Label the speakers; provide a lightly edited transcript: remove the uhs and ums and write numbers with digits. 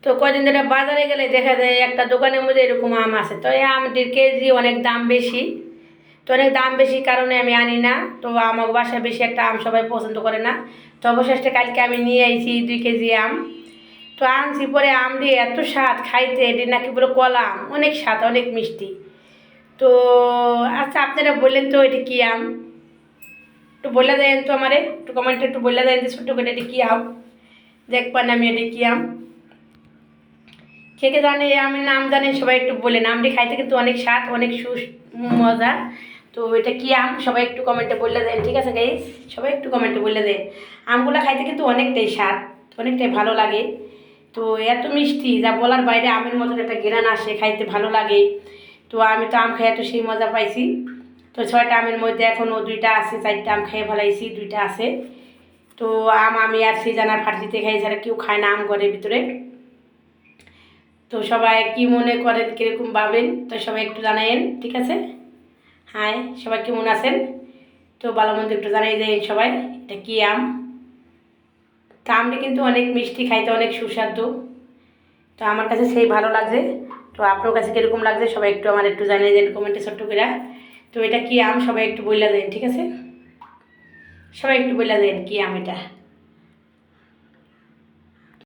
Speaker 1: তো কদিন ধরে বাজারে গেলে দেখা যায় একটা দোকানের মধ্যে এরকম আম আছে, তো এই আমটির কেজি অনেক দাম বেশি। তো অনেক দাম বেশি কারণে আমি আনি না। তো আমার বাসায় বেশি একটা আম সবাই পছন্দ করে না। তো অবশেষে কালকে আমি নিয়ে আইছি 2 কেজি আম। তো আনছি পরে আম দিয়ে এত স্বাদ খাইতে, এটি নাকি পুরো কলা আম, অনেক স্বাদ অনেক মিষ্টি। তো আচ্ছা আপনারা বললেন তো এটি কী আম, একটু বলে দেন তো আমারে, একটু কমেন্টে একটু বলে দেন যে ছোট্ট করে এটি কী আম, দেখবেন আমি এটি কী আম। কে কে জানে আমি নাম জানেন সবাই একটু বলেন। আমটি খাইতে কিন্তু অনেক স্বাদ অনেক মজা। তো এটা কি আম সবাই একটু কমেন্টে বলে দেন, ঠিক আছে গাইস? সবাই একটু কমেন্টে বলে দেন। আমগুলো খাইতে কিন্তু অনেকটাই স্বাদ, অনেকটাই ভালো লাগে। তো এত মিষ্টি যা বলার বাইরে, আমের মতন একটা ঘ্রাণ আসে, খাইতে ভালো লাগে। তো আমি তো আম খাইয়া তো সেই মজা পাইছি। তো 6টা আমের মধ্যে এখনও 2টা আছে, 4টা আম খেয়ে ফেলাইছি, 2টা আছে। তো আম আমি আর সিজানার ফার্সিতে খাই, যারা কেউ খায় না আম ঘরের ভিতরে। তো সবাই কি মনে করেন, কীরকম ভাবেন, তো সবাই একটু জানাইন, ঠিক আছে? হাই সবাই কেমন আছেন? তো ভালো মন্দ একটু জানাই দেন সবাই এটা কী আম। তো আমটা কিন্তু অনেক মিষ্টি, খাইতে অনেক সুস্বাদু। তো আমার কাছে সেই ভালো লাগছে। তো আপনার কাছে কীরকম লাগছে সবাই একটু আমার একটু জানিয়ে দেন কমেন্টে ছোট্ট করে। তো এটা কী আম সবাই একটু বলে দেন, ঠিক আছে? সবাই একটু বলে দেন কী আম এটা।